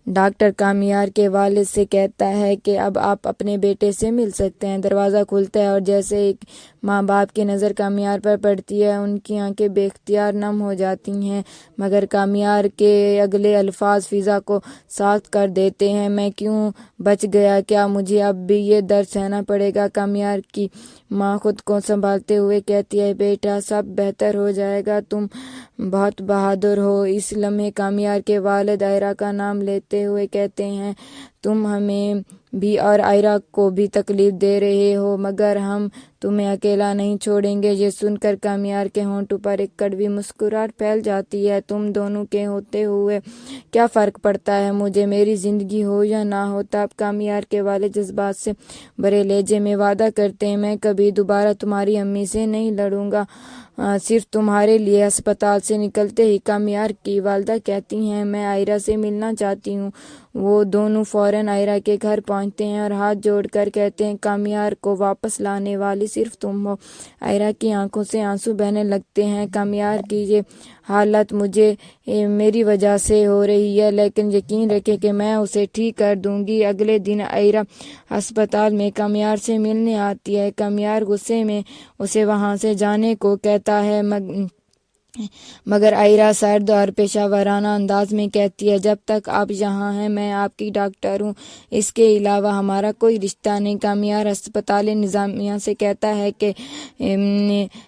Doctor کامیار کے والد سے کہتا ہے کہ اب آپ اپنے بیٹے سے مل سکتے ہیں۔ دروازہ کھلتا ہے اور جیسے ایک ماں باپ کی نظر کامیار پر پڑتی ہے، ان کی آنکھیں بے اختیار نم ہو جاتی ہیں، مگر کامیار کے اگلے الفاظ فضا کو ساخت کر دیتے ہیں۔ میں کیوں بچ گیا؟ کیا مجھے اب بھی یہ درد سہنا پڑے گا؟ کامیار کی ماں خود کو سنبھالتے ہوئے کہتی ہے، بیٹا سب بہتر ہو جائے گا، تم بہت بہادر ہو۔ اس لمحے کامیار کے والد عائرہ کا نام لیتے ہوئے کہتے ہیں، تم ہمیں بھی اور عائرہ کو بھی تکلیف دے رہے ہو، مگر ہم تمہیں اکیلا نہیں چھوڑیں گے۔ یہ سن کر کامیار کے ہونٹوں پر ایک کڑوی مسکراہٹ پھیل جاتی ہے۔ تم دونوں کے ہوتے ہوئے کیا فرق پڑتا ہے؟ مجھے میری زندگی ہو یا نہ ہو۔ تب کامیار کے والد جذبات سے بھرے لہجے میں وعدہ کرتے ہیں، میں کبھی دوبارہ تمہاری امی سے نہیں لڑوں گا، صرف تمہارے لیے۔ ہسپتال سے نکلتے ہی کامیار کی والدہ کہتی ہیں، میں عائرہ سے ملنا چاہتی ہوں۔ وہ دونوں فوراً عائرہ کے گھر پہنچتے ہیں اور ہاتھ جوڑ کر کہتے ہیں، کامیار کو واپس لانے والی صرف تم ہو۔ عائرہ کی آنکھوں سے آنسو بہنے لگتے ہیں۔ کامیار کی یہ حالت مجھے میری وجہ سے ہو رہی ہے، لیکن یقین رکھیں کہ میں اسے ٹھیک کر دوں گی۔ اگلے دن عائرہ ہسپتال میں کامیار سے ملنے آتی ہے۔ کامیار غصے میں اسے وہاں سے جانے کو کہتا ہے، مگر عائرہ سرد اور پیشہ ورانہ انداز میں کہتی ہے، جب تک آپ یہاں ہیں میں آپ کی ڈاکٹر ہوں، اس کے علاوہ ہمارا کوئی رشتہ نہیں۔ کامیار ہسپتال انتظامیہ سے کہتا ہے کہ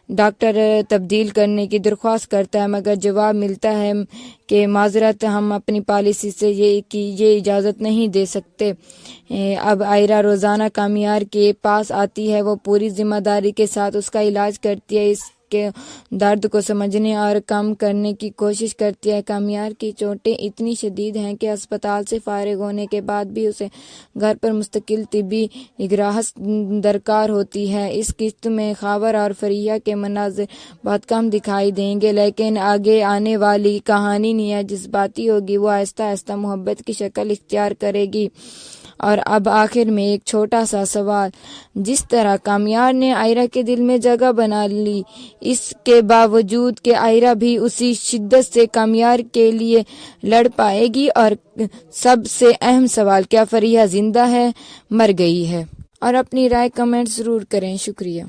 ڈاکٹر تبدیل کرنے کی درخواست کرتا ہے، مگر جواب ملتا ہے کہ معذرت، ہم اپنی پالیسی سے یہ اجازت نہیں دے سکتے۔ اب عائرہ روزانہ کامیار کے پاس آتی ہے، وہ پوری ذمہ داری کے ساتھ اس کا علاج کرتی ہے، اس کے درد کو سمجھنے اور کم کرنے کی کوشش کرتی ہے۔ کامیار کی چوٹیں اتنی شدید ہیں کہ ہسپتال سے فارغ ہونے کے بعد بھی اسے گھر پر مستقل طبی نگہداشت درکار ہوتی ہے۔ اس قسط میں خاور اور فریہ کے مناظر بہت کم دکھائی دیں گے، لیکن آگے آنے والی کہانی نہایت جذباتی ہوگی، وہ آہستہ آہستہ محبت کی شکل اختیار کرے گی۔ اور اب آخر میں ایک چھوٹا سا سوال، جس طرح کامیار نے عائرہ کے دل میں جگہ بنا لی، اس کے باوجود کہ عائرہ بھی اسی شدت سے کامیار کے لیے لڑ پائے گی؟ اور سب سے اہم سوال، کیا فریہ زندہ ہے، مر گئی ہے؟ اور اپنی رائے کمنٹ ضرور کریں۔ شکریہ۔